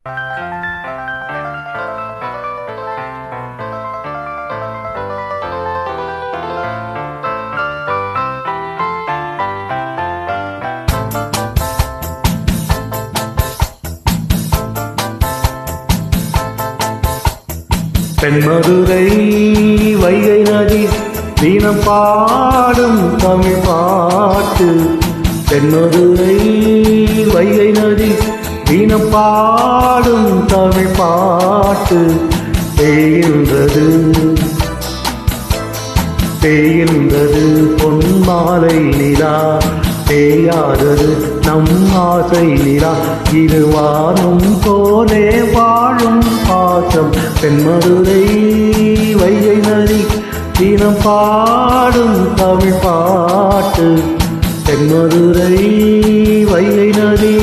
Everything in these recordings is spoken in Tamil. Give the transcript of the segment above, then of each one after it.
தென்மதுரை வைகை நதி தினம் பாடும் தமிழ் பாட்டு. தென்மதுரை வைகை நதி தினம் பாடும் தமிழ் பாட்டு. தேய்கின்றது தேய்கின்றது பொன்மாலை நிலா, தேயாதது நம் ஆசை நிலா. இருவானும் போலே வாழும் பாசம். தென்மதுரை வைகை நதி தினம் பாடும் தமிழ் பாட்டு. தென்மதுரை வைகை நதி.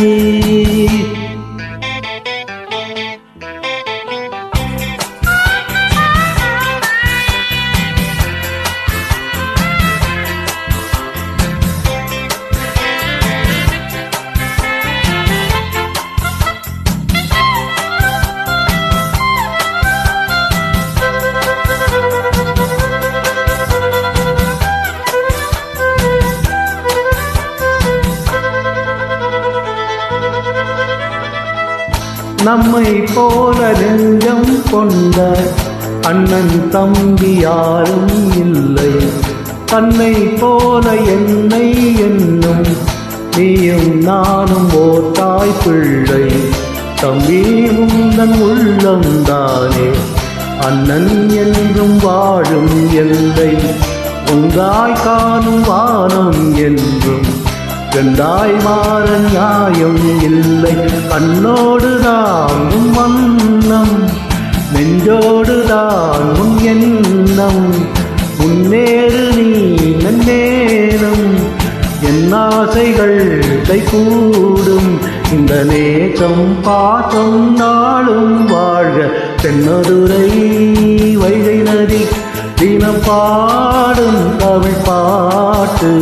நம்மை போல நெஞ்சம் கொண்ட அண்ணன் தம்பி யாரும் இல்லை. தன்னை போல என்னை என்னும் நீயும் நானும் ஓர் தாய் பிள்ளை. தம்பி உந்தன் உள்ளம்தானே அண்ணன் என்றும் வாழும் எல்லை. உங்காய் காணும் வானம் என்றும் கண்டாய் மாற நியாயம் இல்லை. கண்ணோடு தாங்கும் வண்ணம் நெஞ்சோடு தாங்கும் எண்ணம். முன்னேறு நீ நன்னேரம் என் ஆசைகள் கைகூடும். இந்த நேசம் பாசம் நாளும் வாழ்க. தென்மதுரை வைகை நதி தினம் பாடும் தமிழ் பாட்டு.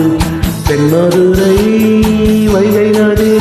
தென்மதுரை வைகை நதி.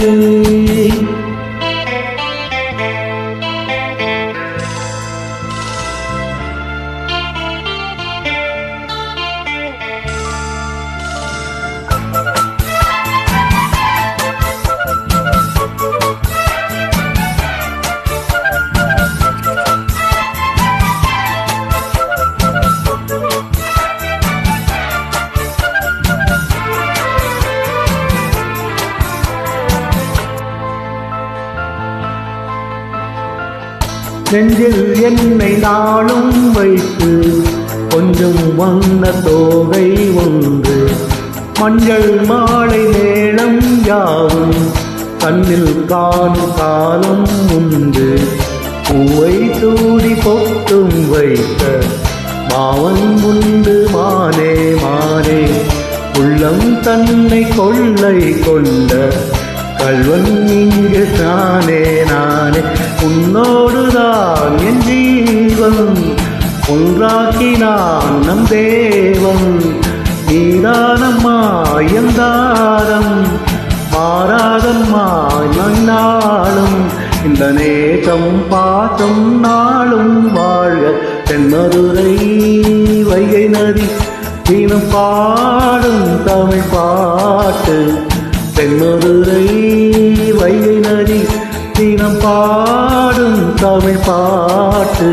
நெஞ்சில் என்னை நாளும் வைத்து கொஞ்சம் வண்ண தோகை ஒன்று. மஞ்சள் மாலை மேளம் யாவும் கண்ணில் காணும் காலம் உண்டு. பூவை தூடி பொட்டும் வைத்த மாவன் உண்டு. மானே மானே உள்ளம் தன்னை கொள்ளை கொண்ட கல்வன் இங்கு நானே நானே. உன்னோடுதான் என் ஜீவன் ஒன்றாக்கினான் நம் தேவன். நீதானம்மா என் தாரம் மாறாதம்மா நாளும். இந்த நேசம் பாசம் நாளும் வாழ்க. தென்மதுரை வைகை நதி தினம் பாடும் தமிழ் பாட்டு. தென்மதுரை வைகை நதி தினம் பாடும் தமிழ் பாட்டு.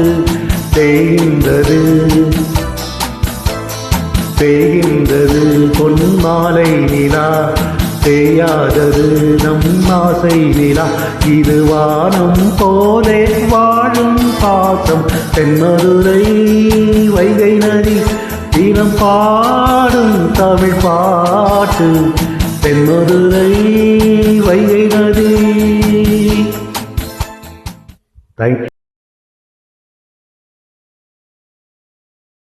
தேய்கின்றது தேய்கின்றது பொன்மாலை நிலா, தேயாதது நம் ஆசை நிலா. இது வானம் போலே வாழும் பாசம். தென்மதுரை வைகை நதி தினம் பாடும் தமிழ் பாட்டு. தென்மதுரை வைகை நதி.